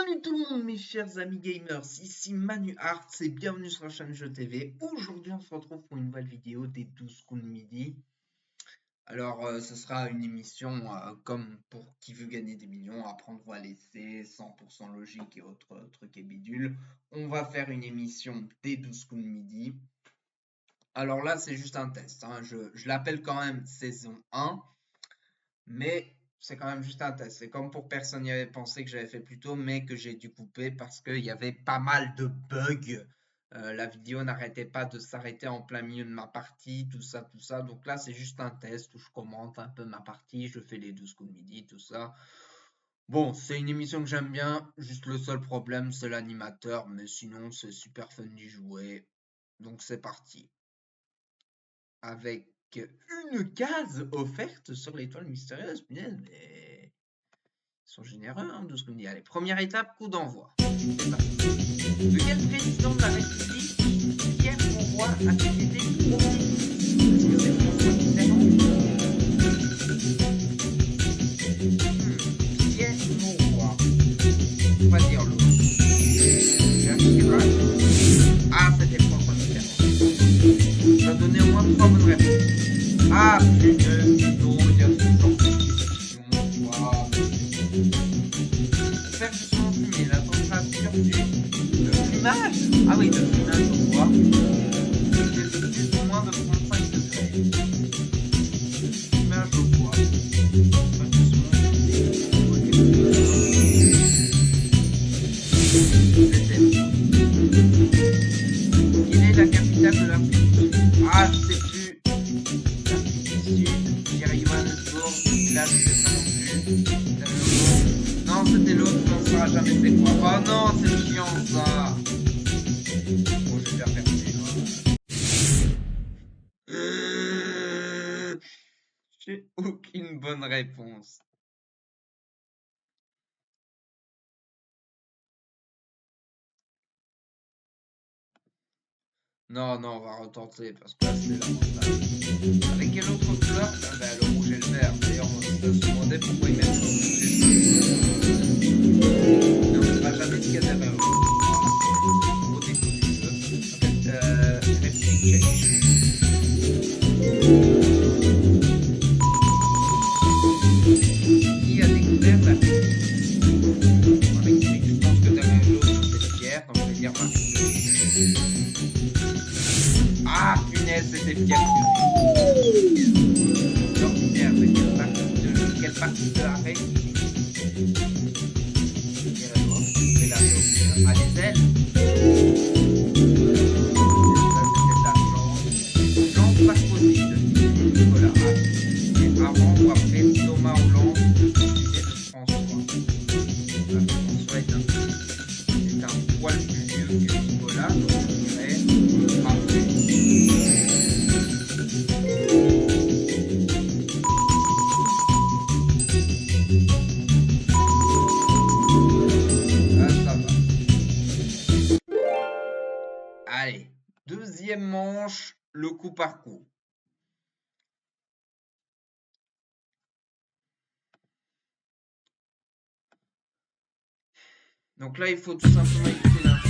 Salut tout le monde mes chers amis gamers, ici Manu Arts et bienvenue sur la chaîne Jeux TV. Aujourd'hui on se retrouve pour une nouvelle vidéo des 12 coups de midi. Alors ce sera une émission comme pour qui veut gagner des millions, apprendre à laisser, 100% logique et autres trucs et bidules. On va faire une émission des 12 coups de midi. Alors là c'est juste un test, hein. Je l'appelle quand même saison 1, mais c'est quand même juste un test. C'est comme pour personne n'y avait pensé que j'avais fait plus tôt, mais que j'ai dû couper parce qu'il y avait pas mal de bugs. La vidéo n'arrêtait pas de s'arrêter en plein milieu de ma partie, tout ça, tout ça. Donc là, c'est juste un test où je commente un peu ma partie, je fais les 12 coups de midi, tout ça. Bon, c'est une émission que j'aime bien. Juste le seul problème, c'est l'animateur, mais sinon, c'est super fun d'y jouer. Donc c'est parti. Avec une case offerte sur l'étoile mystérieuse. Punaise, mais ils sont généreux, hein, de ce qu'on dit. Allez, première étape, coup d'envoi. C'est parti. De quel président de la République Pierre Mauroy a-t-il été Premier ministre? Est-ce que c'est François Mitterrand? Pierre Mauroy. On va dire l'autre. Jacques Chirac. Ah, c'était François Mitterrand. Ça a donné au moins 3 bonnes réponses. Ah, punaise, non, il y a toujours des questions. Waouh. Faire justement fumer la température du plumage. Ah oui, le plumage au bois. C'est plus ou moins de 35 degrés. Plumage au bois. Quelle est la capitale de l'Afrique du Sud? Ah, je sais plus. Là, je sais pas non plus. Non, c'était l'autre, on ne saura jamais c'est quoi. Oh non, c'est chiant ça. Bon, je vais faire percer. J'ai aucune bonne réponse. Non, non, on va retenter parce que là c'est l'avantage. Avec quelle autre couleur? Ah bah, le rouge et le vert. D'ailleurs, on peut se demander pourquoi ils mettent le rouge et le vert. Non, on ne va jamais se caser avec le rouge. Au défaut du jeu. En fait, réplique check. Qui a découvert la physique? Je pense que derrière l'autre c'est Pierre, donc je vais dire Marie. Ah, punaise, c'était Pierre Curie. L'ordinaire, de quelle partie de la République? C'est la réaction. Ah, les ailes. Ça, c'était l'argent. Jean Sarkozy, de Nicolas. Et avant ou après Thomas Hollande, de François. François est un poil plus vieux que Nicolas, donc je dirais après. Allez, deuxième manche, le coup par coup. Donc là, il faut tout simplement écouter l'instrument.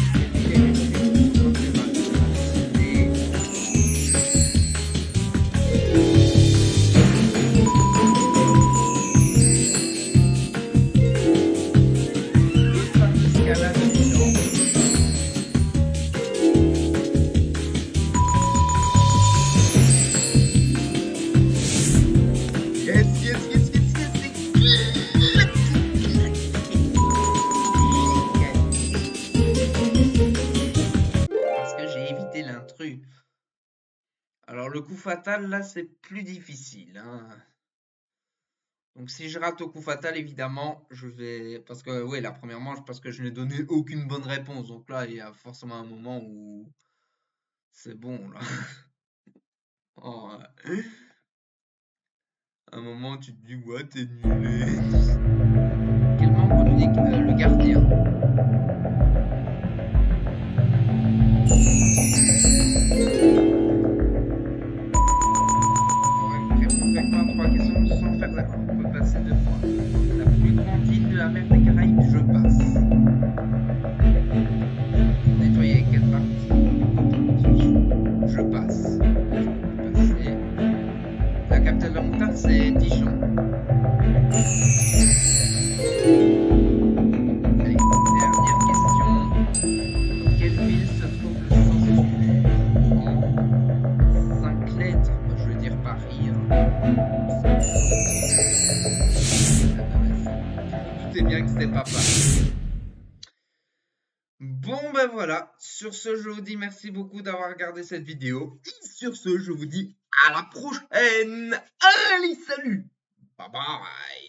Alors le coup fatal là c'est plus difficile, hein. Donc si je rate au coup fatal évidemment je vais parce que oui la première manche parce que je n'ai donné aucune bonne réponse donc là il y a forcément un moment où c'est bon là. Oh, un moment où tu te dis ouais t'es nul. Quel membre d'une équipe le gardien. Sans faire d'erreur, on peut passer 2 fois. La plus grande île de la mer des Caraïbes, je passe. Putain, c'est Dijon. Allez, dernière question. Dans quelle ville se trouve le Saint-Sulpice? En 5 lettres, bah, je veux dire Paris. Hein. Ah bah vas-y. Je me doutais bien que c'était pas Paris. Bon ben voilà, sur ce je vous dis merci beaucoup d'avoir regardé cette vidéo. Et sur ce je vous dis à la prochaine. Allez salut. Bye bye.